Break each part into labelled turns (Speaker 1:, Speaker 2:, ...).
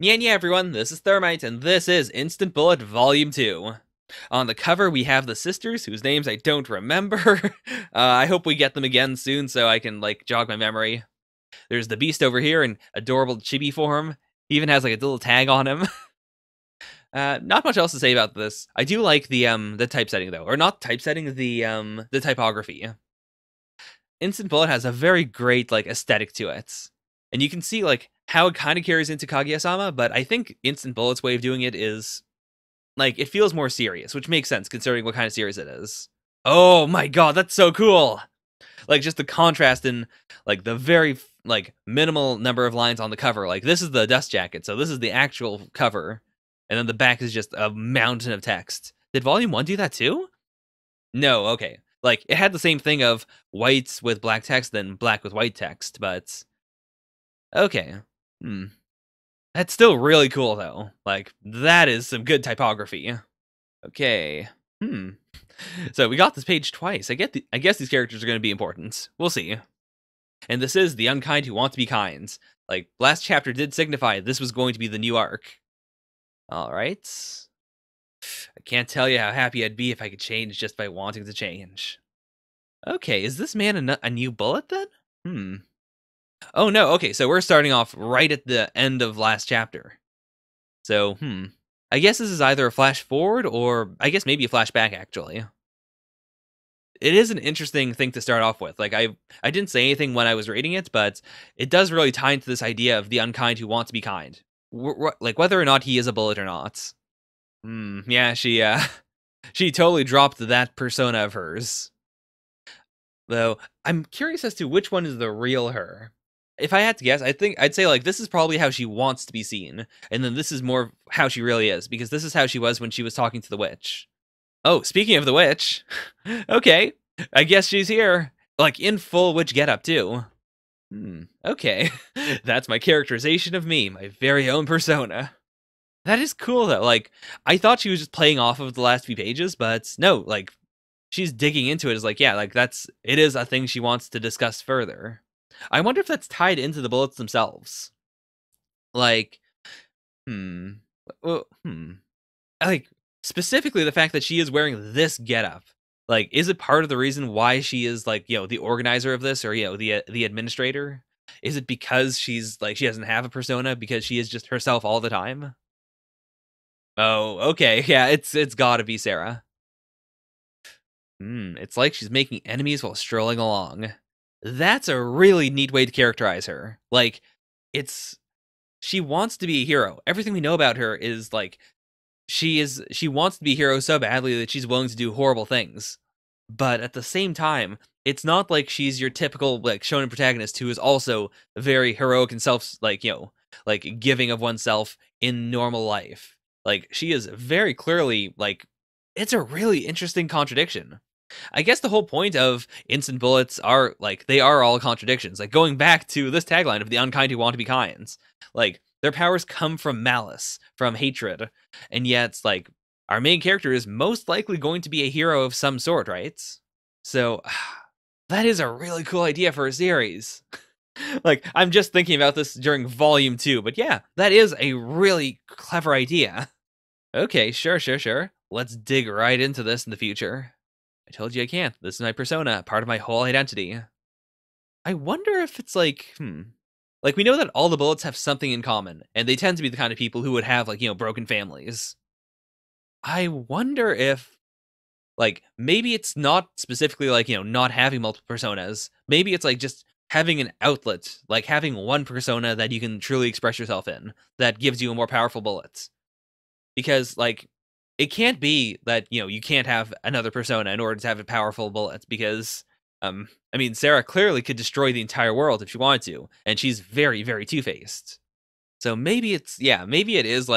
Speaker 1: Yeah, everyone, this is Thermite, and this is Instant Bullet Volume 2. On the cover, we have the sisters, whose names I don't remember. I hope we get them again soon so I can, jog my memory. There's the Beast over here in adorable chibi form. He even has, a little tag on him. Not much else to say about this. I do like the typesetting, though. Or not typesetting, the typography. Instant Bullet has a very great, aesthetic to it. And you can see, how it kind of carries into Kaguya-sama, but I think Instant Bullet's way of doing it is, it feels more serious, which makes sense considering what kind of series it is. Oh my god, that's so cool! Just the contrast in, the very, minimal number of lines on the cover. This is the dust jacket, so this is the actual cover. And then the back is just a mountain of text. Did Volume 1 do that too? No, okay. It had the same thing of white with black text, then black with white text, but... Okay. That's still really cool, though. That is some good typography. Okay. So we got this page twice. I guess these characters are going to be important. We'll see. And this is The Unkind Who Want to Be Kind. Last chapter did signify this was going to be the new arc. Alright. I can't tell you how happy I'd be if I could change just by wanting to change. Okay, is this man a new bullet, then? Oh, no, okay, so we're starting off right at the end of last chapter. So, I guess this is either a flash forward or I guess maybe a flashback, actually. It is an interesting thing to start off with. I didn't say anything when I was reading it, but it does really tie into this idea of the unkind who want to be kind. Whether or not he is a bullet or not. Yeah, she totally dropped that persona of hers. Though, I'm curious as to which one is the real her. If I had to guess, I'd say this is probably how she wants to be seen, and then this is more how she really is, because this is how she was when she was talking to the witch. Oh, speaking of the witch, okay, I guess she's here, in full witch getup too. Okay, that's my characterization of me, my very own persona. That is cool though. I thought she was just playing off of the last few pages, but no, she's digging into it. It is a thing she wants to discuss further. I wonder if that's tied into the bullets themselves. Specifically the fact that she is wearing this getup. Is it part of the reason why she is the organizer of this, or the administrator? Is it because she's she doesn't have a persona because she is just herself all the time? Oh, okay, yeah, it's gotta be Sarah. It's like she's making enemies while strolling along. That's a really neat way to characterize her. She wants to be a hero. Everything we know about her is she wants to be a hero so badly that she's willing to do horrible things. But at the same time, it's not like she's your typical shonen protagonist who is also very heroic and giving of oneself in normal life. She is very clearly it's a really interesting contradiction. I guess the whole point of instant bullets are they are all contradictions. Going back to this tagline of the unkind who want to be kind. Their powers come from malice, from hatred, and yet our main character is most likely going to be a hero of some sort, right? So that is a really cool idea for a series. I'm just thinking about this during volume 2, but yeah, that is a really clever idea. Okay, sure. Let's dig right into this in the future. I told you I can't. This is my persona, part of my whole identity. I wonder if it's we know that all the bullets have something in common, and they tend to be the kind of people who would have, broken families. I wonder if, maybe it's not specifically, not having multiple personas. Maybe it's, just having an outlet, having one persona that you can truly express yourself in, that gives you a more powerful bullet. Because, it can't be that, you can't have another persona in order to have a powerful bullet, because, Sarah clearly could destroy the entire world if she wanted to, and she's very, very two-faced. So maybe it is,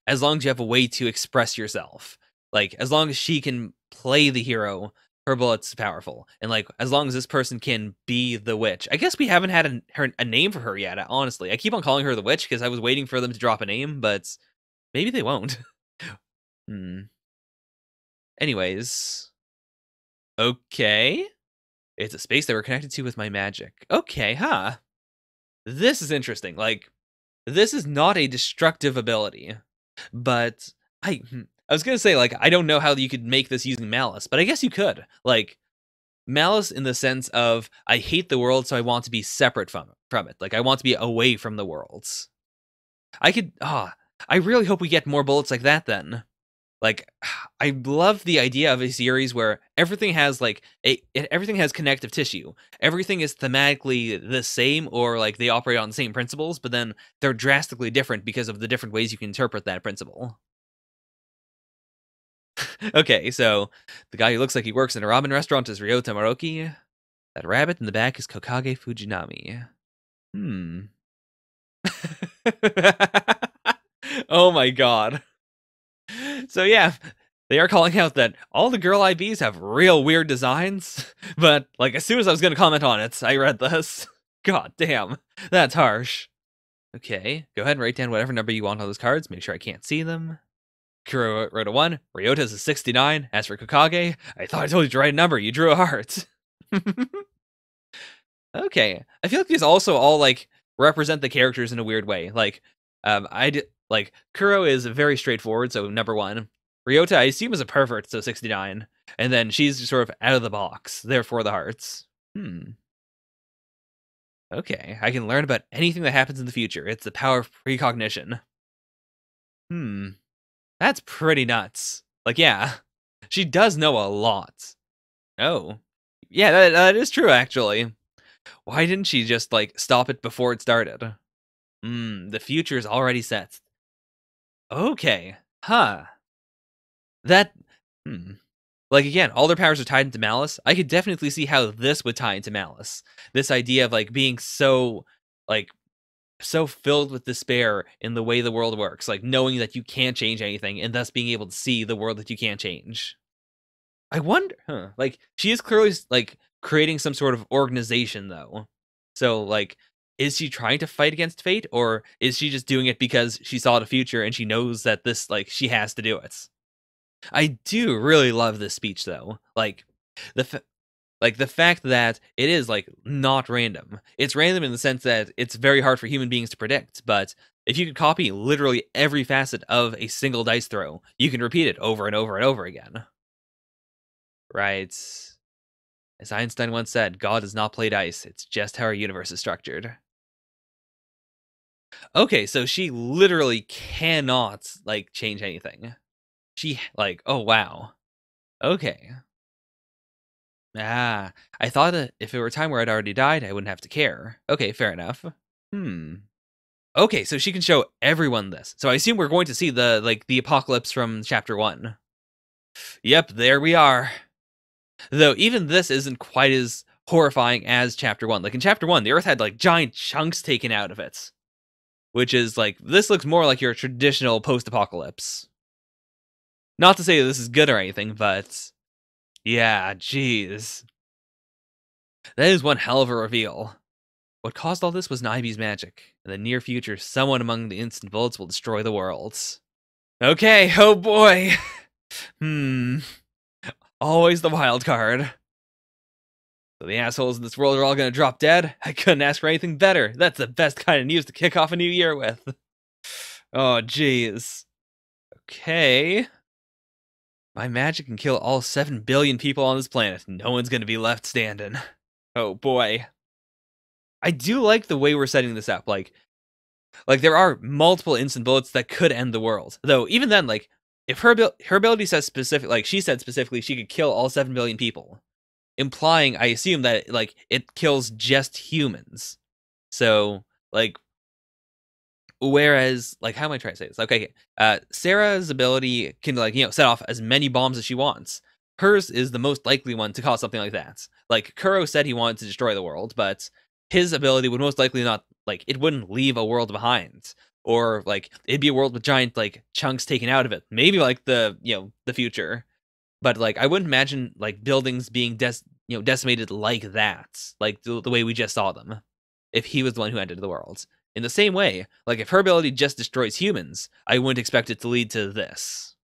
Speaker 1: as long as you have a way to express yourself. As long as she can play the hero, her bullet's powerful. And, as long as this person can be the witch. I guess we haven't had a name for her yet, honestly. I keep on calling her the witch because I was waiting for them to drop a name, but maybe they won't. Anyways. Okay. It's a space that we're connected to with my magic. Okay, huh. This is interesting. this is not a destructive ability, but I was gonna say, like, I don't know how you could make this using malice, but I guess you could. Like, malice in the sense of, I hate the world, so I want to be separate from it. Like, I want to be away from the worlds. I really hope we get more bullets like that then. Like, I love the idea of a series where everything has like everything has connective tissue. Everything is thematically the same, or like they operate on the same principles, but then they're drastically different because of the different ways you can interpret that principle. Okay, so the guy who looks like he works in a ramen restaurant is Ryota Maroki. That rabbit in the back is Kokage Fujinami. Oh my god. So yeah, they are calling out that all the girl IBs have real weird designs, but like as soon as I was gonna comment on it, I read this. God damn, that's harsh. Okay, go ahead and write down whatever number you want on those cards. Make sure I can't see them. Kuro wrote a 1. Ryota's a 69. As for Kokage, I thought I told you to write a number. You drew a heart. Okay, I feel like these also all like represent the characters in a weird way. Like, like Kuro is very straightforward, so number 1. Ryota, I assume, is a pervert, so 69. And then she's sort of out of the box, therefore the hearts. Okay, I can learn about anything that happens in the future. It's the power of precognition. That's pretty nuts. Like, yeah, she does know a lot. Oh, yeah, that is true, actually. Why didn't she just, like, stop it before it started? The future's already set. Okay, huh. That, Like, again, all their powers are tied into malice. I could definitely see how this would tie into malice. This idea of, like, being so, like, so filled with despair in the way the world works, like knowing that you can't change anything and thus being able to see the world that you can't change. I wonder, like she is clearly like creating some sort of organization though. So like, is she trying to fight against fate, or is she just doing it because she saw the future and she knows that this, like, she has to do it? I do really love this speech though. Like the like the fact that it is like not random. It's random in the sense that it's very hard for human beings to predict, but if you could copy literally every facet of a single dice throw, you can repeat it over and over and over again. Right. As Einstein once said, God does not play dice, it's just how our universe is structured. Okay, so she literally cannot, like, change anything. She, like, oh wow. Okay. Ah, I thought that if it were a time where I'd already died, I wouldn't have to care. Okay, fair enough. Okay, so she can show everyone this. So I assume we're going to see the apocalypse from chapter 1. Yep, there we are. Though even this isn't quite as horrifying as chapter 1. Like in chapter 1, the earth had like giant chunks taken out of it. Which is like, this looks more like your traditional post-apocalypse. Not to say that this is good or anything, but yeah, jeez. That is one hell of a reveal. What caused all this was Naibi's magic. In the near future, someone among the instant bullets will destroy the worlds. Okay, oh boy. Always the wild card. So the assholes in this world are all gonna drop dead? I couldn't ask for anything better. That's the best kind of news to kick off a new year with. Oh, jeez. Okay. My magic can kill all 7 billion people on this planet. No one's gonna be left standing. Oh boy. I do like the way we're setting this up. Like there are multiple instant bullets that could end the world. Though even then, like, if her ability says specific, like she said specifically, she could kill all 7 billion people, implying, I assume, that like it kills just humans. So like, whereas, like, how am I trying to say this? Okay, Sarah's ability can, like, you know, set off as many bombs as she wants. Hers is the most likely one to cause something like that. Like Kuro said he wanted to destroy the world, but his ability would most likely not, like, it wouldn't leave a world behind, or like it'd be a world with giant like chunks taken out of it. Maybe like the future, but like I wouldn't imagine like buildings being decimated like that, like the way we just saw them. If he was the one who ended the world. In the same way, like if her ability just destroys humans, I wouldn't expect it to lead to this.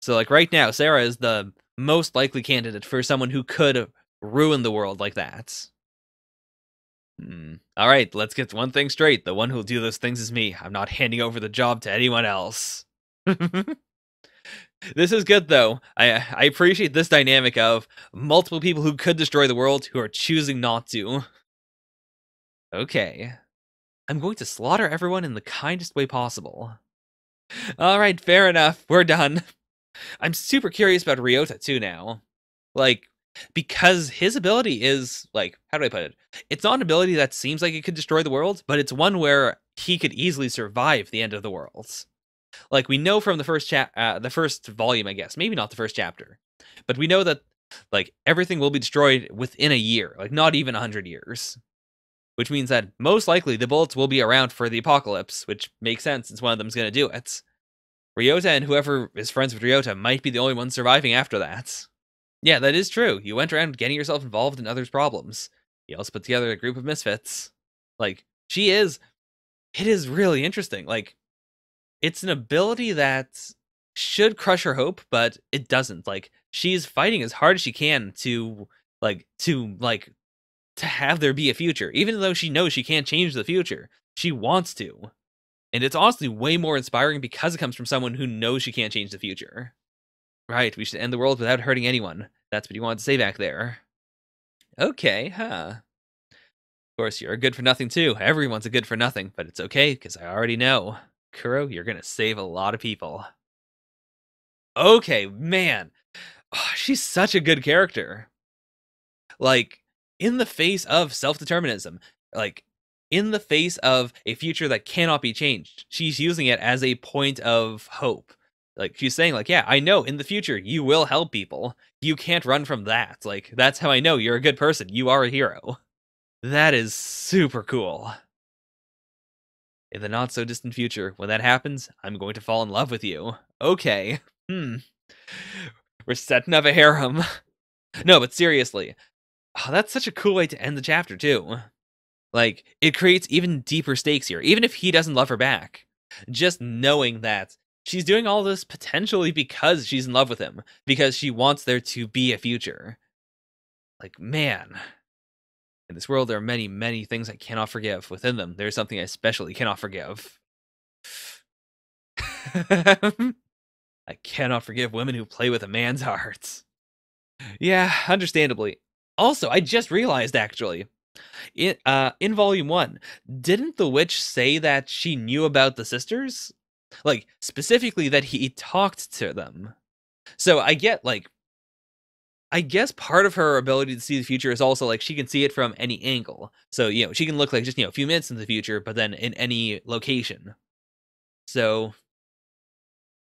Speaker 1: So like right now, Sarah is the most likely candidate for someone who could ruin the world like that. All right, let's get one thing straight. The one who'll do those things is me. I'm not handing over the job to anyone else. This is good, though. I appreciate this dynamic of multiple people who could destroy the world who are choosing not to. Okay. I'm going to slaughter everyone in the kindest way possible. All right, fair enough. We're done. I'm super curious about Ryota, too, now. Like, because his ability is, like, how do I put it? It's not an ability that seems like it could destroy the world, but it's one where he could easily survive the end of the world. Like, we know from the first volume, I guess. Maybe not the first chapter. But we know that, like, everything will be destroyed within a year. Like, not even 100 years. Which means that, most likely, the bullets will be around for the apocalypse, which makes sense since one of them's gonna do it. Ryota and whoever is friends with Ryota might be the only ones surviving after that. Yeah, that is true. You went around getting yourself involved in others' problems. You also put together a group of misfits. Like, it is really interesting. Like, it's an ability that should crush her hope, but it doesn't. Like, she's fighting as hard as she can to have there be a future, even though she knows she can't change the future. She wants to. And it's honestly way more inspiring because it comes from someone who knows she can't change the future. Right, we should end the world without hurting anyone. That's what you wanted to say back there. Okay, huh. Of course, you're a good for nothing too. Everyone's a good for nothing, but it's okay, because I already know. Kuro, you're gonna save a lot of people. Okay, man. Oh, she's such a good character. Like, in the face of self-determinism, like, in the face of a future that cannot be changed, she's using it as a point of hope. Like, she's saying, like, yeah, I know in the future you will help people. You can't run from that. Like, that's how I know you're a good person. You are a hero. That is super cool. In the not so distant future, when that happens, I'm going to fall in love with you. Okay. We're setting up a harem. No, but seriously. Oh, that's such a cool way to end the chapter, too. Like, it creates even deeper stakes here, even if he doesn't love her back. Just knowing that she's doing all this potentially because she's in love with him, because she wants there to be a future. Like, man. In this world, there are many, many things I cannot forgive. Within them, there's something I especially cannot forgive. I cannot forgive women who play with a man's heart. Yeah, understandably. Also, I just realized, actually, in Volume 1, didn't the witch say that she knew about the sisters? Like, specifically that he talked to them. So I guess part of her ability to see the future is also, like, she can see it from any angle. So, you know, she can look like just, a few minutes in the future, but then in any location. So,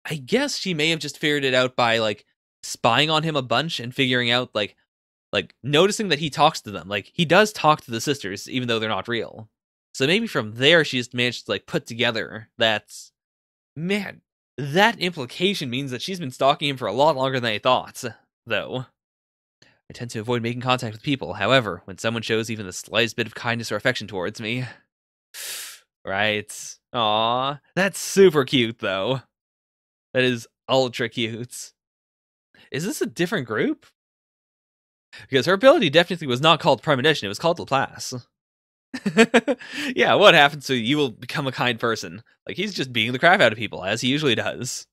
Speaker 1: I guess she may have just figured it out by, like, spying on him a bunch and figuring out, like, noticing that he talks to them. Like, he does talk to the sisters, even though they're not real. So maybe from there, she's managed to, like, put together that, man, that implication means that she's been stalking him for a lot longer than I thought, though. I tend to avoid making contact with people. However, when someone shows even the slightest bit of kindness or affection towards me... Right. Aw, that's super cute, though. That is ultra cute. Is this a different group? Because her ability definitely was not called Premonition, it was called Laplace. Yeah, what happens to you will become a kind person. Like, he's just beating the crap out of people, as he usually does.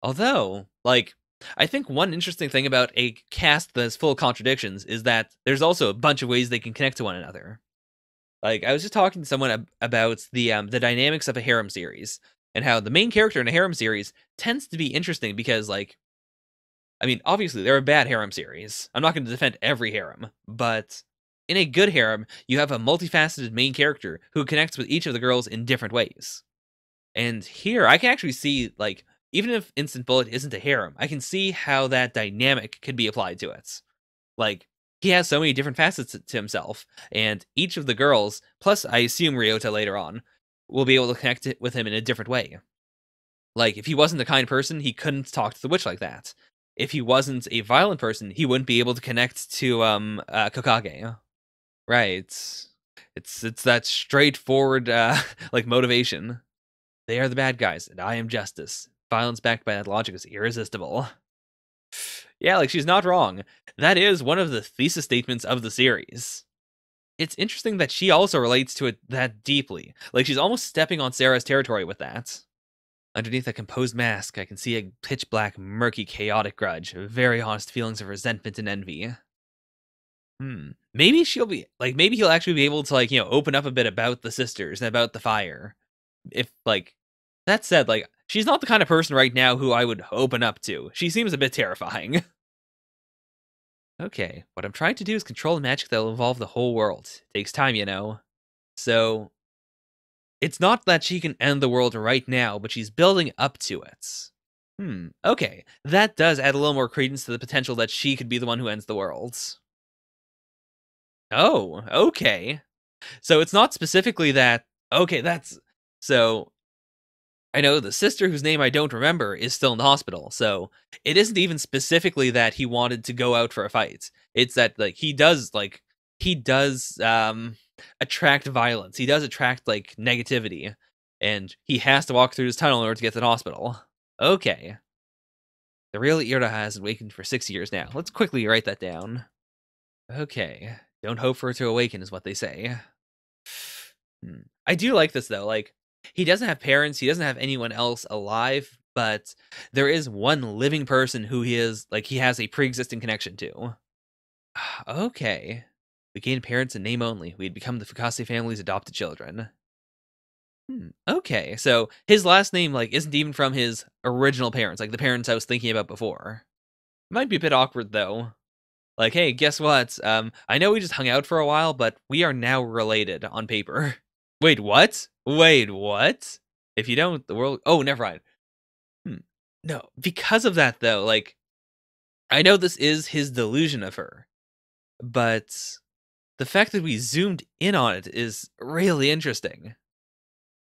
Speaker 1: Although, like, I think one interesting thing about a cast that's full of contradictions is that there's also a bunch of ways they can connect to one another. Like, I was just talking to someone about the dynamics of a harem series, and how the main character in a harem series tends to be interesting because, like, I mean, obviously, there are bad harem series. I'm not going to defend every harem, but in a good harem, you have a multifaceted main character who connects with each of the girls in different ways. And here, I can actually see, like, even if Instant Bullet isn't a harem, I can see how that dynamic could be applied to it. Like, he has so many different facets to himself, and each of the girls, plus I assume Ryota later on, will be able to connect with him in a different way. Like, if he wasn't a kind person, he couldn't talk to the witch like that. If he wasn't a violent person, he wouldn't be able to connect to Kokage. Right. It's that straightforward like motivation. They are the bad guys, and I am justice. Violence backed by that logic is irresistible. Yeah, like, she's not wrong. That is one of the thesis statements of the series. it's interesting that she also relates to it that deeply. Like, she's almost stepping on Sarah's territory with that. Underneath a composed mask, I can see a pitch black, murky, chaotic grudge, very honest feelings of resentment and envy. Maybe she'll be like, maybe he'll actually be able to, like, open up a bit about the sisters and about the fire. If, like, that said, like, she's not the kind of person right now who I would open up to. She seems a bit terrifying. Okay, what I'm trying to do is control the magic that'll involve the whole world. It takes time, you know. So, it's not that she can end the world right now, but she's building up to it. Okay. That does add a little more credence to the potential that she could be the one who ends the world. Oh, okay. So it's not specifically that. Okay, that's. So I know the sister whose name I don't remember is still in the hospital. So it isn't even specifically that he wanted to go out for a fight. It's that, like, he does attract violence. He does attract, like, negativity, and he has to walk through this tunnel in order to get to the hospital. Okay. The real Irda has awakened for 6 years now. Let's quickly write that down. Okay. Don't hope for it to awaken is what they say. I do like this, though. Like, he doesn't have parents, he doesn't have anyone else alive, but there is one living person who he has a pre-existing connection to. Okay. We gained parents in name only. We had become the Fukase family's adopted children. Okay, so his last name, like, isn't even from his original parents, like the parents I was thinking about before. Might be a bit awkward, though. Like, hey, guess what? I know we just hung out for a while, but we are now related on paper. Wait, what? Wait, what? If you don't, the world... Oh, never mind. No, because of that, though, like, I know this is his delusion of her, but the fact that we zoomed in on it is really interesting.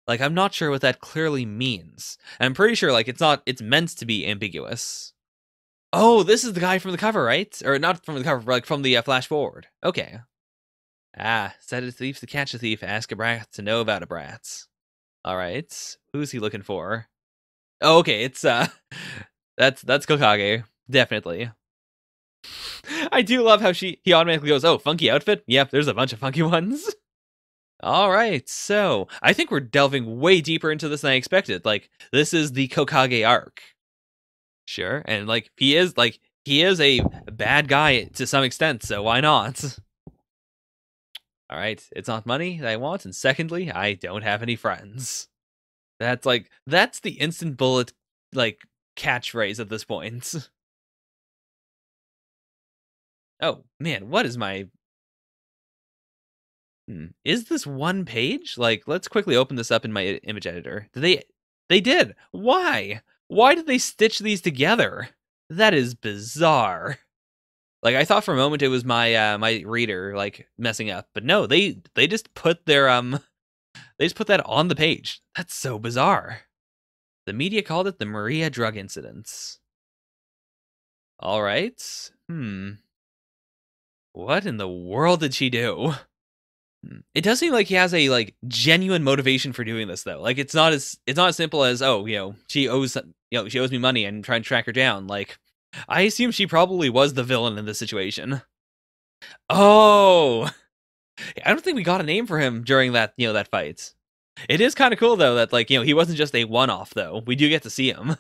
Speaker 1: Like, I'm not sure what that clearly means. I'm pretty sure, like, it's meant to be ambiguous. Oh, this is the guy from the cover, right? Or not from the cover, but, like, from the flash forward. Okay. Set a thief to catch a thief, ask a brat to know about a brat. Alright. Who's he looking for? Oh, okay, it's, that's Kokage. Definitely. I do love how he automatically goes, oh, funky outfit? Yep, there's a bunch of funky ones. Alright, so, I think we're delving way deeper into this than I expected. Like, this is the Kokage arc. Sure, and, like, he is a bad guy to some extent, so why not? Alright, it's not money that I want, and secondly, I don't have any friends. That's the instant bullet, like, catchphrase at this point. Oh, man, what is my... Is this one page? Like, let's quickly open this up in my image editor. They did! Why? Why did they stitch these together? That is bizarre. Like, I thought for a moment it was my my reader, like, messing up, but no, they just put their they just put that on the page. That's so bizarre. The media called it the Maria drug incidents. All right. What in the world did she do? It does seem like he has a, like, genuine motivation for doing this, though. Like, it's not as simple as, oh, she owes me money and I'm trying to track her down. Like, I assume she probably was the villain in this situation. Oh, I don't think we got a name for him during that, that fight. It is kind of cool, though, that, like, he wasn't just a one-off, though. We do get to see him.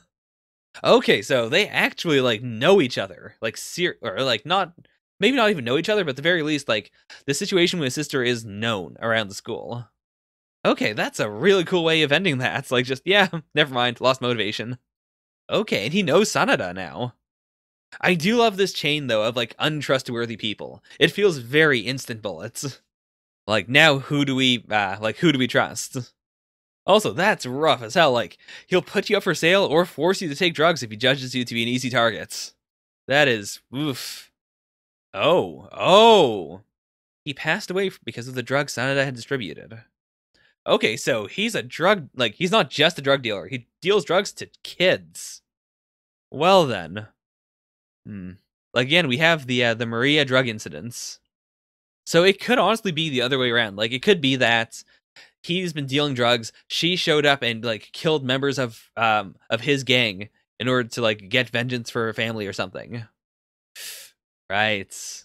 Speaker 1: Okay, so they actually, like, know each other. Like, or, like, not... Maybe not even know each other, but at the very least, like, the situation with his sister is known around the school. Okay, that's a really cool way of ending that. It's like, just, yeah, never mind, lost motivation. Okay, and he knows Sanada now. I do love this chain, though, of, like, untrustworthy people. It feels very instant bullets. Like, now who do we trust? Also, that's rough as hell. Like, he'll put you up for sale or force you to take drugs if he judges you to be an easy target. That is, oof. Oh. He passed away because of the drugs Sanada had distributed. Okay, so he's he's not just a drug dealer. He deals drugs to kids. Well then. Again, we have the Maria drug incidents. So it could honestly be the other way around. Like, it could be that he's been dealing drugs, she showed up and, like, killed members of his gang in order to, like, get vengeance for her family or something. Right.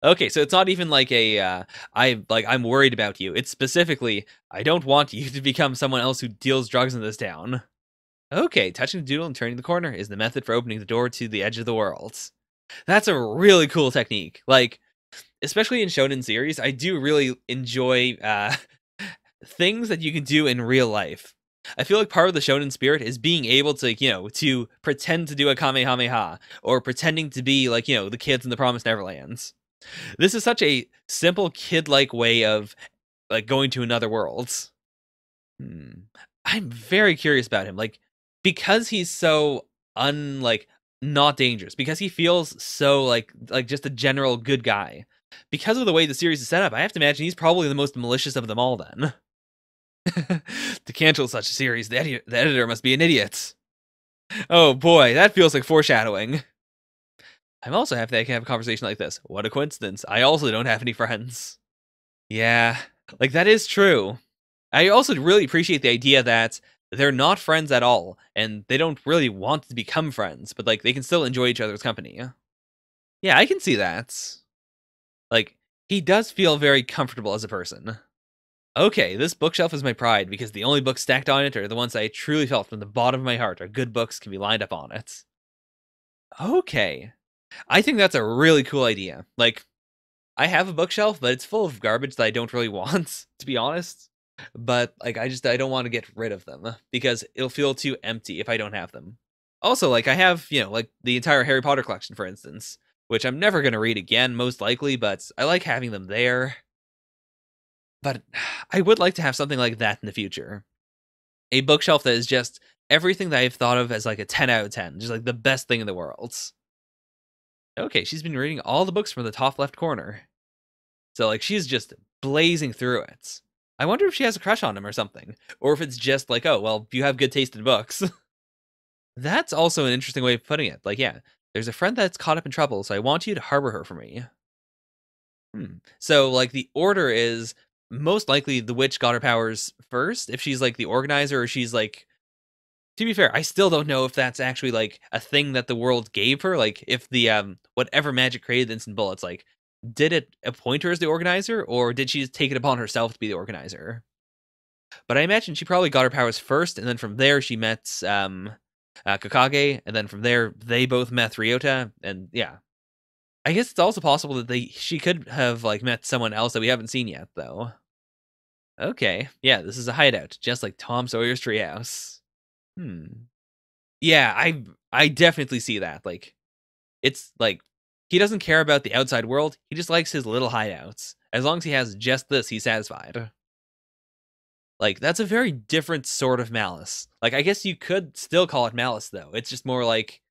Speaker 1: Okay, so it's not even like I'm worried about you. It's specifically, I don't want you to become someone else who deals drugs in this town. Okay, touching the doodle and turning the corner is the method for opening the door to the edge of the world. That's a really cool technique. Like, especially in shonen series, I do really enjoy things that you can do in real life. I feel like part of the shonen spirit is being able to, to pretend to do a Kamehameha, or pretending to be like, the kids in the Promised Neverlands. This is such a simple kid-like way of like going to another world. Hmm. I'm very curious about him. Like, because he's so not dangerous, because he feels so like just a general good guy. Because of the way the series is set up, I have to imagine he's probably the most malicious of them all then. To cancel such a series, the editor must be an idiot. Oh boy, that feels like foreshadowing. I'm also happy that I can have a conversation like this. What a coincidence. I also don't have any friends. Yeah, like that is true. I also really appreciate the idea that they're not friends at all, and they don't really want to become friends, but like they can still enjoy each other's company. Yeah, I can see that. Like, he does feel very comfortable as a person. Okay, this bookshelf is my pride because the only books stacked on it are the ones I truly felt from the bottom of my heart are good books can be lined up on it. Okay. I think that's a really cool idea. Like, I have a bookshelf, but it's full of garbage that I don't really want, to be honest. But like I don't want to get rid of them because it'll feel too empty if I don't have them. Also, like I have, like the entire Harry Potter collection, for instance, which I'm never going to read again, most likely, but I like having them there. But I would like to have something like that in the future. A bookshelf that is just everything that I've thought of as like a 10 out of 10, just like the best thing in the world. Okay, she's been reading all the books from the top left corner. So like she's just blazing through it. I wonder if she has a crush on him or something, or if it's just like, oh, well, you have good taste in books. That's also an interesting way of putting it. Like, yeah, there's a friend that's caught up in trouble, so I want you to harbor her for me. So, like, the order is most likely the witch got her powers first, if she's like the organizer, or she's like. To be fair, I still don't know if that's actually like a thing that the world gave her. Like, if the whatever magic created Instant Bullets, like, did it appoint her as the organizer, or did she just take it upon herself to be the organizer? But I imagine she probably got her powers first, and then from there she met Kakage, and then from there they both met Ryota, and yeah. I guess it's also possible that she could have like met someone else that we haven't seen yet, though. Okay, yeah, this is a hideout, just like Tom Sawyer's treehouse. Hmm. Yeah, I definitely see that. Like, it's like he doesn't care about the outside world. He just likes his little hideouts. As long as he has just this, he's satisfied. Like, that's a very different sort of malice. Like, I guess you could still call it malice, though. It's just more like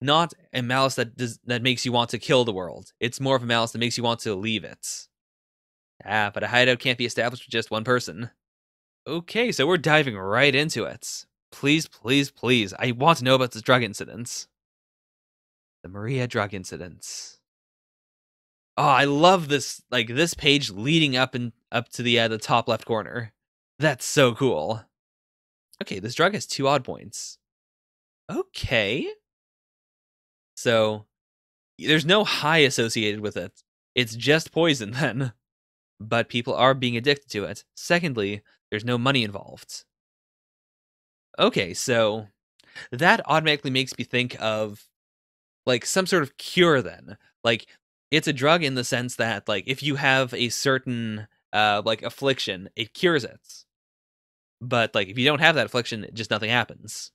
Speaker 1: not a malice that makes you want to kill the world. It's more of a malice that makes you want to leave it. Ah, but a hideout can't be established with just one person. Okay, so we're diving right into it. Please, please, please. I want to know about this drug incident. The Maria drug incident. Oh, I love this, like, this page leading up to the top left corner. That's so cool. Okay, this drug has 2 odd points. Okay. So, there's no high associated with it. It's just poison then. But people are being addicted to it. Secondly, there's no money involved. Okay, so that automatically makes me think of like some sort of cure then. Like, it's a drug in the sense that like if you have a certain like affliction, it cures it. But like if you don't have that affliction, just nothing happens.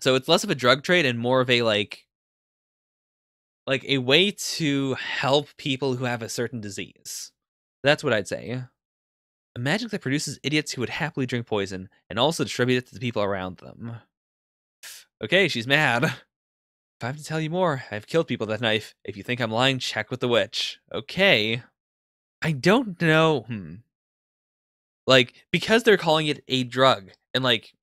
Speaker 1: So it's less of a drug trade and more of a like a way to help people who have a certain disease. That's what I'd say. A magic that produces idiots who would happily drink poison and also distribute it to the people around them. Okay, she's mad. If I have to tell you more, I've killed people with that knife. If you think I'm lying, check with the witch. Okay. I don't know. Like, because they're calling it a drug, and like,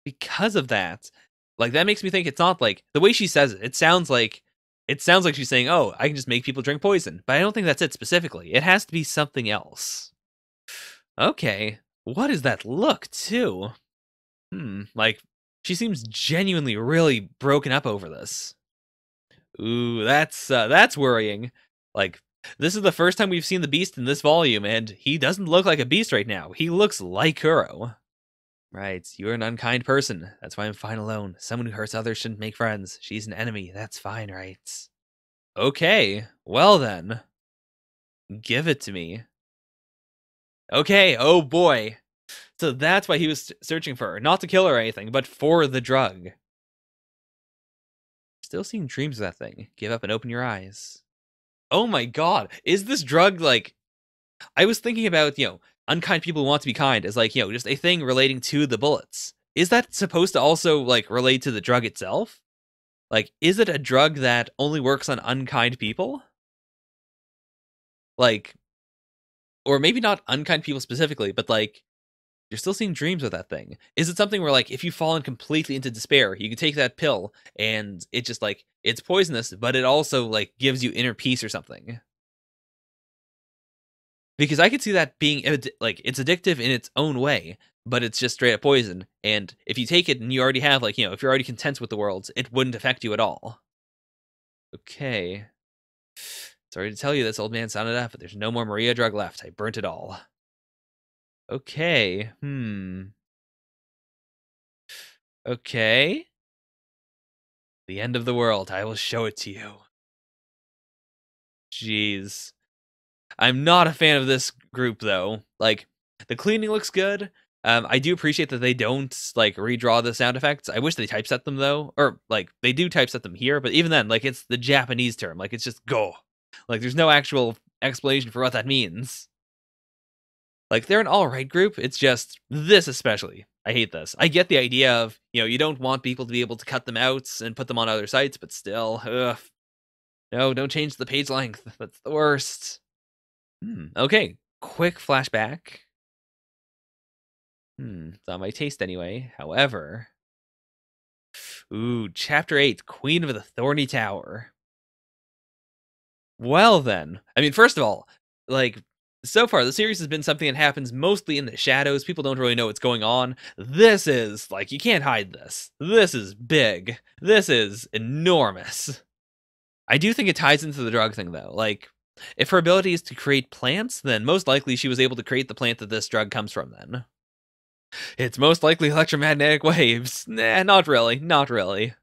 Speaker 1: because of that, like, that makes me think it's not like the way she says it. It sounds like she's saying, "Oh, I can just make people drink poison," but I don't think that's it specifically. It has to be something else. Okay, what is that look too? Like, she seems genuinely really broken up over this. Ooh, that's worrying. Like, this is the first time we've seen the Beast in this volume, and he doesn't look like a beast right now. He looks like Kuro. Right, you're an unkind person. That's why I'm fine alone. Someone who hurts others shouldn't make friends. She's an enemy. That's fine, right? Okay, well then. Give it to me. Okay, oh boy. So that's why he was searching for her. Not to kill her or anything, but for the drug. Still seeing dreams of that thing. Give up and open your eyes. Oh my god. Is this drug, like... I was thinking about, unkind people who want to be kind as, like, just a thing relating to the bullets. Is that supposed to also, like, relate to the drug itself? Like, is it a drug that only works on unkind people? Like, or maybe not unkind people specifically, but, like, you're still seeing dreams with that thing. Is it something where, like, if you've fallen completely into despair, you can take that pill, and it just, like, it's poisonous, but it also, like, gives you inner peace or something? Because I could see that being, like, it's addictive in its own way, but it's just straight up poison. And if you take it and you already have, like, if you're already content with the world, it wouldn't affect you at all. Okay. Sorry to tell you this, old man, sounded up, but there's no more Maria drug left. I burnt it all. Okay. Okay. The end of the world. I will show it to you. Jeez. I'm not a fan of this group, though. Like, the cleaning looks good. I do appreciate that they don't, like, redraw the sound effects. I wish they typeset them, though. Or, like, they do typeset them here, but even then, like, it's the Japanese term. Like, it's just go. Like, there's no actual explanation for what that means. Like, they're an alright group. It's just, this especially. I hate this. I get the idea of, you don't want people to be able to cut them out and put them on other sites, but still, ugh. No, don't change the page length. That's the worst. Okay, quick flashback. It's not my taste anyway. However, ooh, Chapter 8, Queen of the Thorny Tower. Well then, I mean, first of all, like, so far the series has been something that happens mostly in the shadows. People don't really know what's going on. This is, like, you can't hide this. This is big. This is enormous. I do think it ties into the drug thing, though. Like, if her ability is to create plants, then most likely she was able to create the plant that this drug comes from, then. It's most likely electromagnetic waves. Nah, not really. Not really.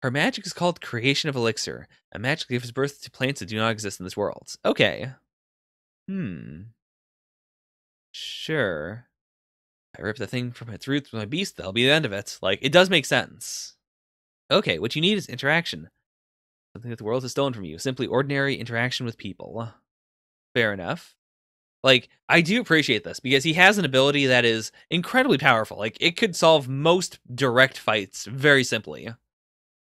Speaker 1: Her magic is called Creation of Elixir. A magic gives birth to plants that do not exist in this world. Okay. Sure. I rip the thing from its roots with my beast, that'll be the end of it. Like, it does make sense. Okay, what you need is interaction. Something that the world has stolen from you. Simply ordinary interaction with people. Fair enough. Like, I do appreciate this, because he has an ability that is incredibly powerful. Like, it could solve most direct fights very simply.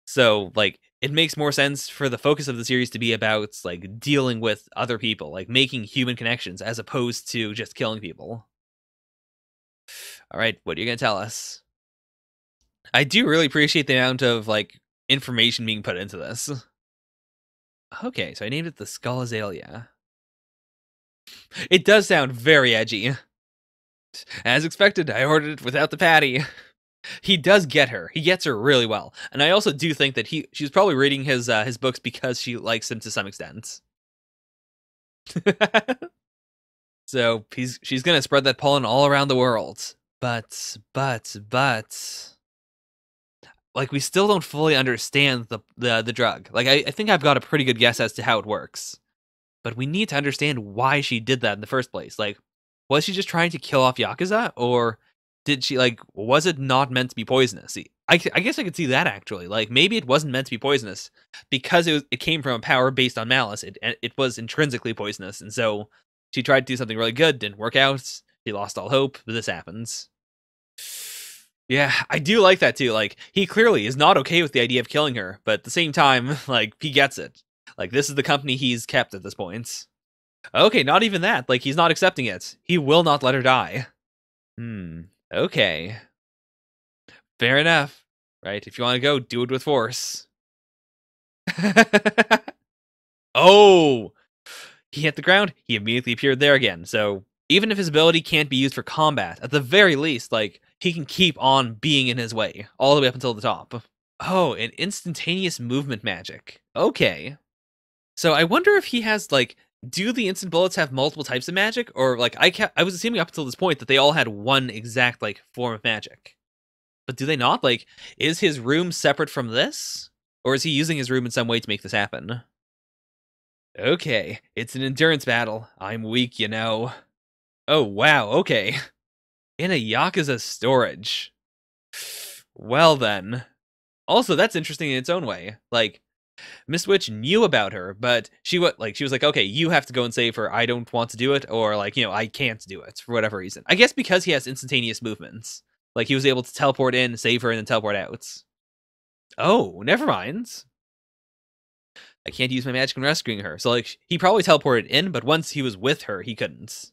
Speaker 1: So, like, it makes more sense for the focus of the series to be about, like, dealing with other people, like, making human connections, as opposed to just killing people. Alright, what are you gonna tell us? I do really appreciate the amount of, like, information being put into this. Okay, so I named it the Skull Azalea. It does sound very edgy. As expected, I ordered it without the patty. He does get her. He gets her really well. And I also do think that she's probably reading his books because she likes him to some extent. So she's gonna spread that pollen all around the world. But like, we still don't fully understand the drug. Like, I think I've got a pretty good guess as to how it works. But we need to understand why she did that in the first place. Like, was she just trying to kill off Yakuza? Or did she, like, was it not meant to be poisonous? See, I guess I could see that, actually. Like, maybe it wasn't meant to be poisonous because it came from a power based on malice. It was intrinsically poisonous. And so she tried to do something really good, didn't work out. She lost all hope, but this happens. Yeah, I do like that, too. Like, he clearly is not okay with the idea of killing her, but at the same time, like, he gets it. Like, this is the company he's kept at this point. Okay, not even that. Like, he's not accepting it. He will not let her die. Okay. Fair enough. Right, if you want to go, do it with force. Oh! He hit the ground, he immediately appeared there again, so even if his ability can't be used for combat, at the very least, like, he can keep on being in his way, all the way up until the top. Oh, an instantaneous movement magic. Okay. So I wonder if he has like, do the instant bullets have multiple types of magic, or like I was assuming up until this point that they all had one exact like form of magic, but do they not? Like, is his room separate from this, or is he using his room in some way to make this happen? Okay, it's an endurance battle. I'm weak, you know. Oh wow, okay. In a Yakuza storage. Well then. Also, that's interesting in its own way. Like, Miss Witch knew about her, but she was like, okay, you have to go and save her. I don't want to do it, or like, I can't do it for whatever reason. I guess because he has instantaneous movements. Like he was able to teleport in, save her, and then teleport out. Oh, never mind. I can't use my magic in rescuing her. So like he probably teleported in, but once he was with her, he couldn't.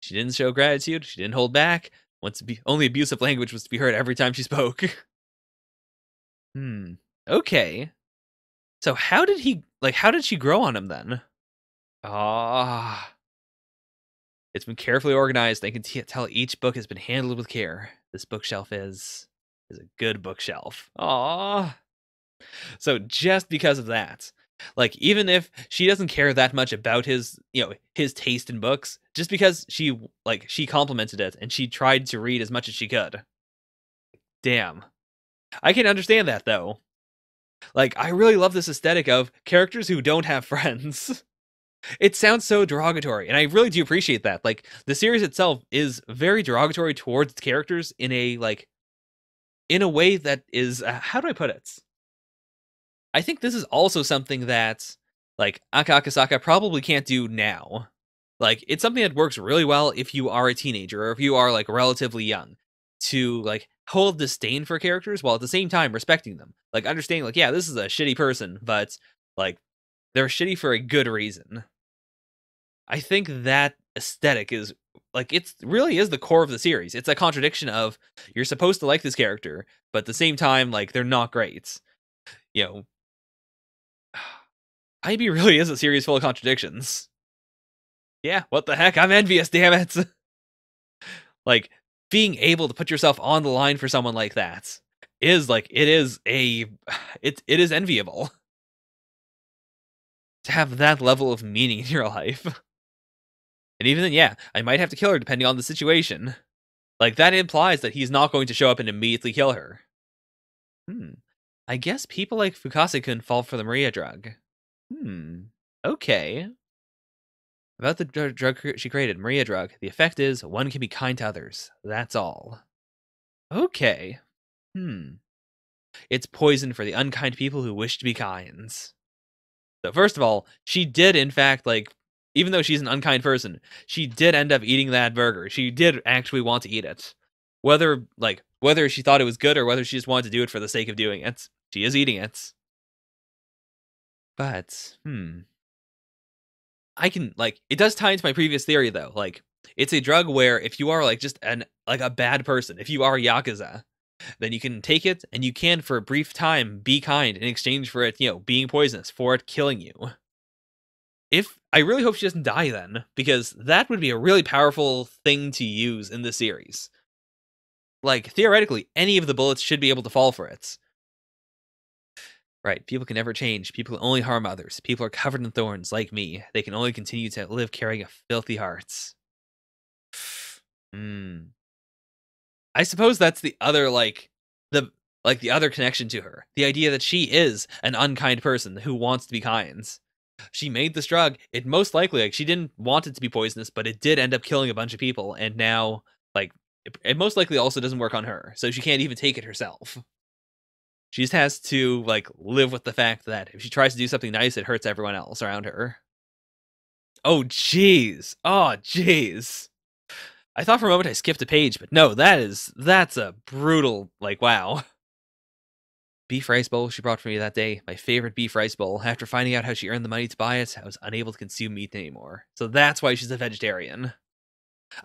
Speaker 1: She didn't show gratitude. She didn't hold back. Only abusive language was to be heard every time she spoke. Okay. So how did she grow on him then? Ah. It's been carefully organized. They can tell each book has been handled with care. This bookshelf is a good bookshelf. Ah. So just because of that, like even if she doesn't care that much about his taste in books, just because she complimented it and she tried to read as much as she could. Damn. I can understand that though. Like I really love this aesthetic of characters who don't have friends. It sounds so derogatory, and I really do appreciate that. Like the series itself is very derogatory towards its characters in a way that is how do I put it? I think this is also something that like Aka Akasaka probably can't do now. Like it's something that works really well if you are a teenager or if you are like relatively young to like hold disdain for characters while at the same time respecting them. Like understanding like yeah, this is a shitty person, but like they're shitty for a good reason. I think that aesthetic is like it's really is the core of the series. It's a contradiction of you're supposed to like this character, but at the same time, like they're not great. You know, IB really is a series full of contradictions. Yeah, what the heck? I'm envious, damn it. Like being able to put yourself on the line for someone like that is like it is enviable to have that level of meaning in your life. And even then, yeah, I might have to kill her depending on the situation. Like, that implies that he's not going to show up and immediately kill her. I guess people like Fukase-kun fall for the Maria drug. Okay. About the drug she created, Maria drug, the effect is one can be kind to others. That's all. Okay. It's poison for the unkind people who wish to be kind. So first of all, she did in fact like even though she's an unkind person, she did end up eating that burger. She did actually want to eat it. Whether she thought it was good or whether she just wanted to do it for the sake of doing it, she is eating it. But, I can like it does tie into my previous theory though. Like it's a drug where if you are like just a bad person, if you are Yakuza, then you can take it and you can for a brief time be kind in exchange for it, being poisonous, for it killing you. If I really hope she doesn't die then, because that would be a really powerful thing to use in this series. Like, theoretically, any of the bullets should be able to fall for it. Right, people can never change. People can only harm others. People are covered in thorns, like me. They can only continue to live carrying a filthy heart. I suppose that's the other, the other connection to her. The idea that she is an unkind person who wants to be kind. She made this drug. It most likely, like, she didn't want it to be poisonous, but it did end up killing a bunch of people, and now, like, it most likely also doesn't work on her, so she can't even take it herself. She just has to, like, live with the fact that if she tries to do something nice, it hurts everyone else around her. Oh, jeez. Oh, jeez. I thought for a moment I skipped a page, but no, that's a brutal, like, wow. Beef rice bowl she brought for me that day, my favorite beef rice bowl. After finding out how she earned the money to buy it, I was unable to consume meat anymore. So that's why she's a vegetarian.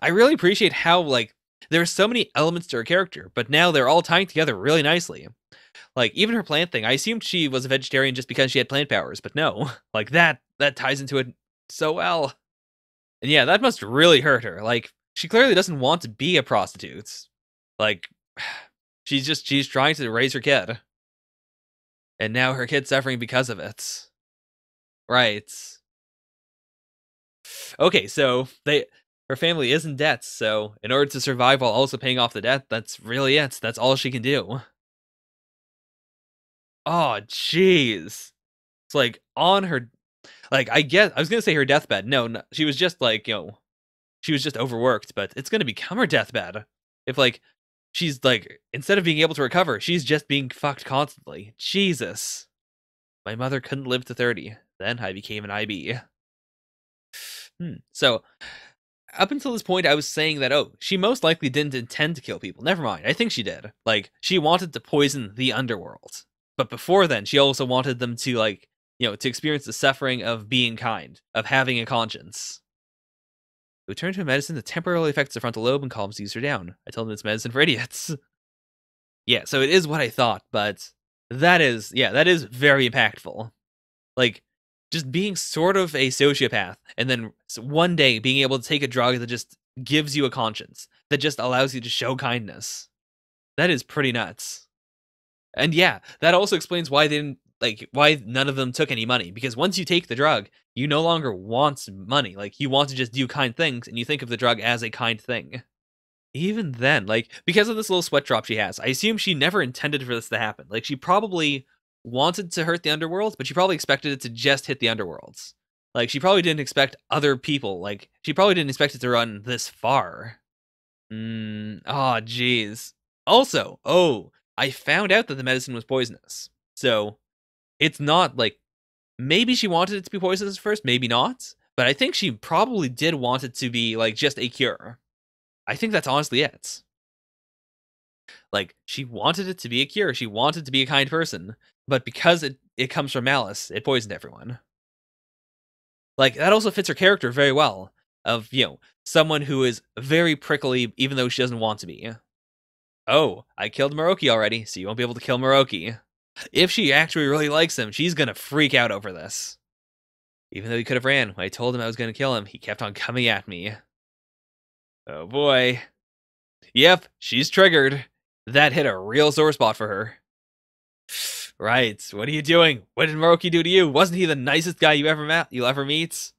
Speaker 1: I really appreciate how, like, there are so many elements to her character, but now they're all tying together really nicely. Like, even her plant thing, I assumed she was a vegetarian just because she had plant powers, but no. Like, that ties into it so well. And yeah, that must really hurt her. Like, she clearly doesn't want to be a prostitute. Like, she's trying to raise her kid. And now her kid's suffering because of it. Right. Okay, so her family is in debt, so in order to survive while also paying off the debt, that's really it. That's all she can do. Oh, jeez. It's like on her, like I guess I was gonna say her deathbed. No, she was just like she was just overworked, but it's gonna become her deathbed if like she's like instead of being able to recover, she's just being fucked constantly. Jesus, my mother couldn't live to 30. Then I became an IB. So up until this point, I was saying that, oh, she most likely didn't intend to kill people. Never mind. I think she did. Like, she wanted to poison the underworld. But before then, she also wanted them to, like, to experience the suffering of being kind, of having a conscience. We turn to a medicine that temporarily affects the frontal lobe and calms the user down. I told them it's medicine for idiots. Yeah, so it is what I thought, but that is very impactful. Like, just being sort of a sociopath, and then one day being able to take a drug that just gives you a conscience, that just allows you to show kindness. That is pretty nuts. And yeah, that also explains why they didn't why none of them took any money. Because once you take the drug, you no longer want money. Like you want to just do kind things, and you think of the drug as a kind thing. Even then, like, because of this little sweat drop she has, I assume she never intended for this to happen. Like, she probably wanted to hurt the underworld, but she probably expected it to just hit the underworlds. Like, she probably didn't expect other people. Like, she probably didn't expect it to run this far. Oh, jeez. Also, I found out that the medicine was poisonous. So, it's not, like, maybe she wanted it to be poisonous first, maybe not. But I think she probably did want it to be, like, just a cure. I think that's honestly it. Like, she wanted it to be a cure. She wanted to be a kind person. But because it comes from malice, it poisoned everyone. Like, that also fits her character very well. Of, someone who is very prickly even though she doesn't want to be. Oh, I killed Moroki already, so you won't be able to kill Moroki. If she actually really likes him, she's gonna freak out over this. Even though he could have ran, when I told him I was gonna kill him, he kept on coming at me. Oh boy. Yep, she's triggered. That hit a real sore spot for her. Right, what are you doing? What did Moroki do to you? Wasn't he the nicest guy you'll ever meet?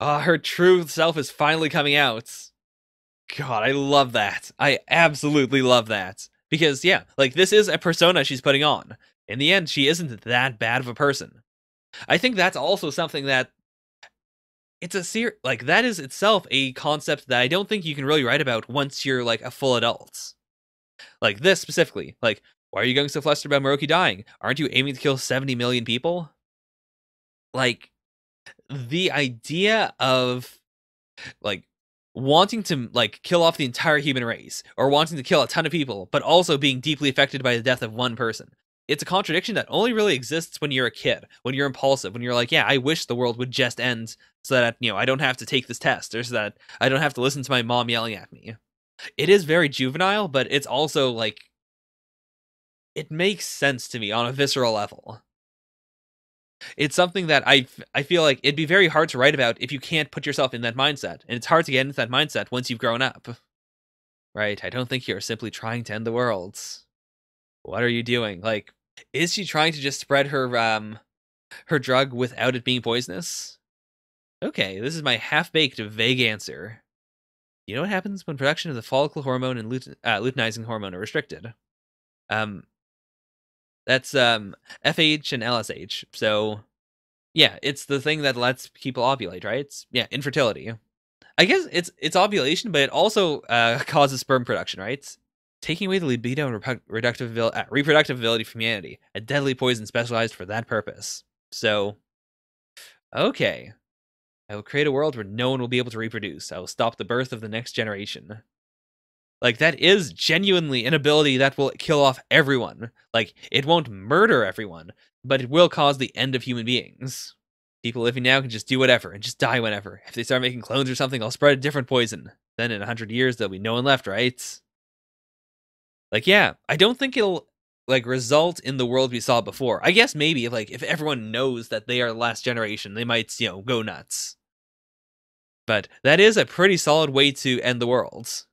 Speaker 1: Ah, her true self is finally coming out. God, I love that. I absolutely love that. Because, yeah, like, this is a persona she's putting on. In the end, she isn't that bad of a person. I think that's also something that it's that is itself a concept that I don't think you can really write about once you're like a full adult. Like this specifically. Like, why are you going so flustered about Moroki dying? Aren't you aiming to kill 70 million people? Like, the idea of like wanting to like kill off the entire human race or wanting to kill a ton of people, but also being deeply affected by the death of one person. It's a contradiction that only really exists when you're a kid, when you're impulsive, when you're like, yeah, I wish the world would just end so that, I don't have to take this test or so that I don't have to listen to my mom yelling at me. It is very juvenile, but it's also like, it makes sense to me on a visceral level. It's something that I feel like it'd be very hard to write about if you can't put yourself in that mindset. And it's hard to get into that mindset once you've grown up. Right, I don't think you're simply trying to end the world. What are you doing? Like, is she trying to just spread her drug without it being poisonous? Okay, this is my half-baked vague answer. You know what happens when production of the follicle hormone and luteinizing hormone are restricted? That's FH and LSH. So yeah, it's the thing that lets people ovulate, right? Yeah, infertility. I guess it's ovulation, but it also causes sperm production, right? Taking away the libido and reproductive ability from humanity, a deadly poison specialized for that purpose. So, okay. I will create a world where no one will be able to reproduce. I will stop the birth of the next generation. Like, that is genuinely an ability that will kill off everyone. Like, it won't murder everyone, but it will cause the end of human beings. People living now can just do whatever and just die whenever. If they start making clones or something, I'll spread a different poison. Then in 100 years, there'll be no one left, right? Like, yeah, I don't think it'll, like, result in the world we saw before. I guess maybe, if everyone knows that they are the last generation, they might, go nuts. But that is a pretty solid way to end the world.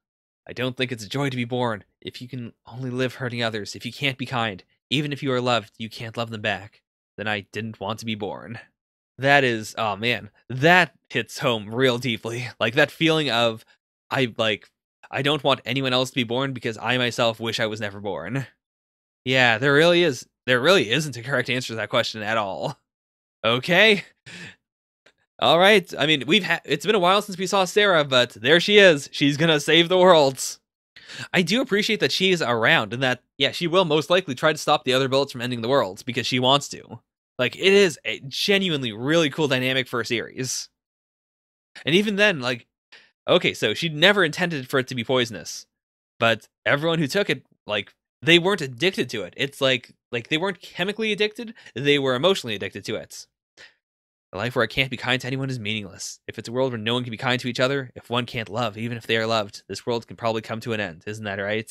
Speaker 1: I don't think it's a joy to be born. If you can only live hurting others, if you can't be kind, even if you are loved, you can't love them back, then I didn't want to be born. That is, oh man, that hits home real deeply. Like that feeling of like I don't want anyone else to be born because I myself wish I was never born. Yeah, there really isn't a correct answer to that question at all. Okay. All right. I mean, it's been a while since we saw Sarah, but there she is. She's going to save the world. I do appreciate that she is around and that, yeah, she will most likely try to stop the other bullets from ending the world because she wants to. Like, it is a genuinely really cool dynamic for a series. And even then, like, okay, so she never intended for it to be poisonous, but everyone who took it, like, they weren't addicted to it. It's like they weren't chemically addicted, they were emotionally addicted to it. A life where I can't be kind to anyone is meaningless. If it's a world where no one can be kind to each other, if one can't love, even if they are loved, this world can probably come to an end. Isn't that right?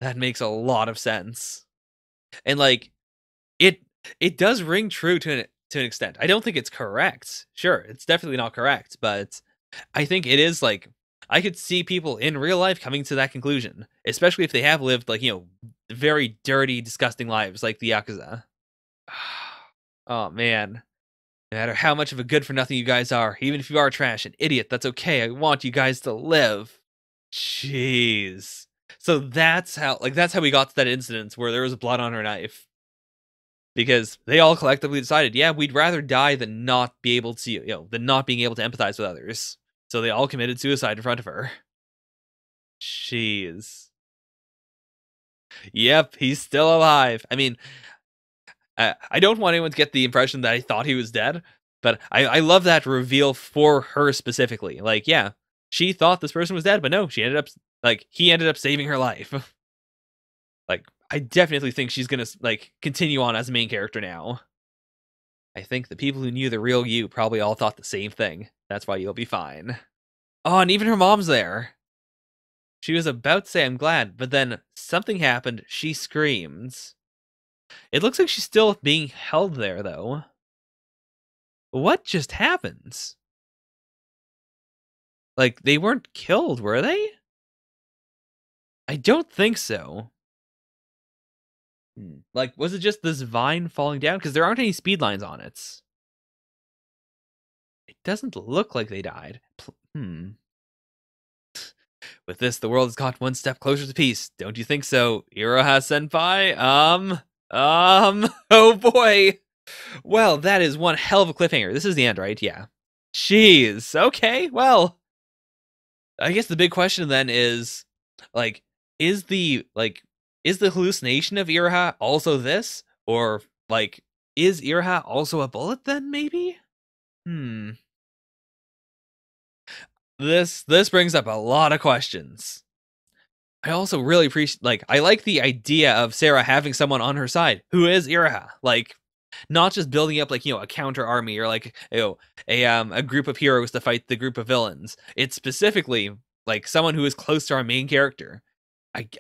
Speaker 1: That makes a lot of sense. And like it it does ring true to an extent. I don't think it's correct. Sure, it's definitely not correct, but I think it is like I could see people in real life coming to that conclusion, especially if they have lived like, very dirty, disgusting lives like the Yakuza. Oh man. No matter how much of a good for nothing you guys are, even if you are trash and idiot, that's okay. I want you guys to live. Jeez. So that's how we got to that incident where there was blood on her knife. Because they all collectively decided, yeah, we'd rather die than not be able to, than not being able to empathize with others. So they all committed suicide in front of her. Jeez. Yep, he's still alive. I mean, I don't want anyone to get the impression that I thought he was dead, but I love that reveal for her specifically. Like, yeah, she thought this person was dead, but no, he ended up saving her life. Like, I definitely think she's gonna like continue on as a main character now. I think the people who knew the real you probably all thought the same thing. That's why you'll be fine. Oh, and even her mom's there. She was about to say I'm glad, but then something happened. She screams. It looks like she's still being held there, though. What just happened? Like, they weren't killed, were they? I don't think so. Like, was it just this vine falling down? Because there aren't any speed lines on it. It doesn't look like they died. With this, the world has got one step closer to peace. Don't you think so, Iroha Senpai? Oh boy. Well, that is one hell of a cliffhanger. This is the end, right? Yeah. Jeez. Okay, well. I guess the big question then is, like, is the hallucination of Iroha also this? Or, like, is Iroha also a bullet then, maybe? This brings up a lot of questions. I also really appreciate, like, I like the idea of Sarah having someone on her side who is Iroha, like, not just building up like a counter army or like a group of heroes to fight the group of villains. It's specifically like someone who is close to our main character.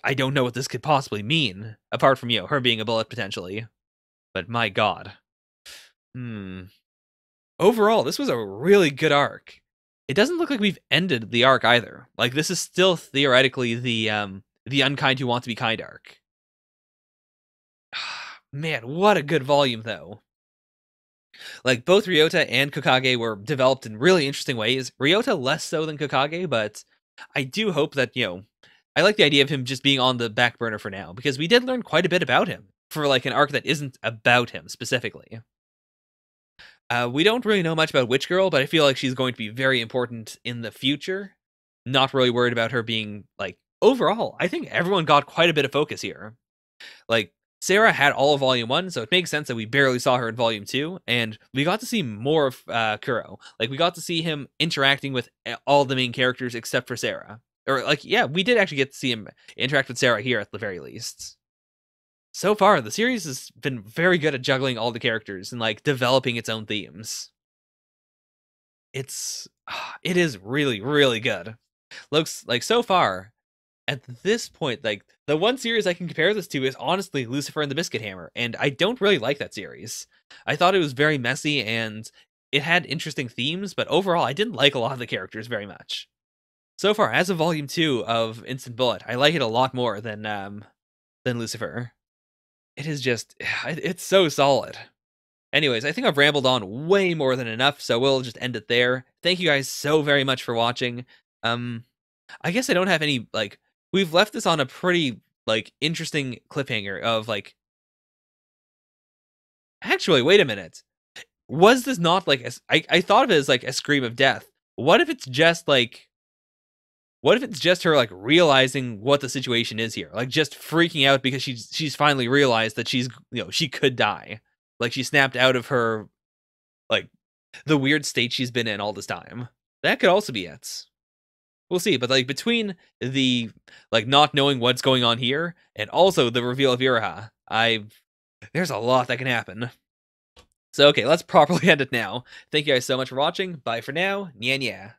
Speaker 1: I don't know what this could possibly mean apart from her being a bullet potentially, but my god. Overall, this was a really good arc. It doesn't look like we've ended the arc either. Like this is still theoretically the unkind who want to be kind arc. Man, what a good volume though. Like both Ryota and Kokage were developed in really interesting ways. Ryota less so than Kokage, but I do hope that, I like the idea of him just being on the back burner for now because we did learn quite a bit about him for like an arc that isn't about him specifically. We don't really know much about Witch Girl, but I feel like she's going to be very important in the future. Not really worried about her being like overall. I think everyone got quite a bit of focus here. Like Sarah had all of Volume 1, so it makes sense that we barely saw her in Volume 2, and we got to see more of Kuro. Like, we got to see him interacting with all the main characters except for Sarah. Or, like, yeah, we did actually get to see him interact with Sarah here at the very least. So far, the series has been very good at juggling all the characters and, like, developing its own themes. It is really, really good. Looks like, so far, at this point, like, the one series I can compare this to is honestly Lucifer and the Biscuit Hammer, and I don't really like that series. I thought it was very messy, and it had interesting themes, but overall, I didn't like a lot of the characters very much. So far, as of Volume 2 of Instant Bullet, I like it a lot more than Lucifer. It is just, it's so solid. Anyways, I think I've rambled on way more than enough, so we'll just end it there. Thank you guys so very much for watching. I guess I don't have any, like, we've left this on a pretty, like, interesting cliffhanger of, like, actually, wait a minute. Was this not, like, I thought of it as, like, a scream of death. What if it's just, like, what if it's just her, like, realizing what the situation is here? Like, just freaking out because she's finally realized that she's, she could die. Like, she snapped out of her, like, the weird state she's been in all this time. That could also be it. We'll see, but, like, between the, like, not knowing what's going on here and also the reveal of Iroha, there's a lot that can happen. So, okay, let's properly end it now. Thank you guys so much for watching. Bye for now. Nya nya.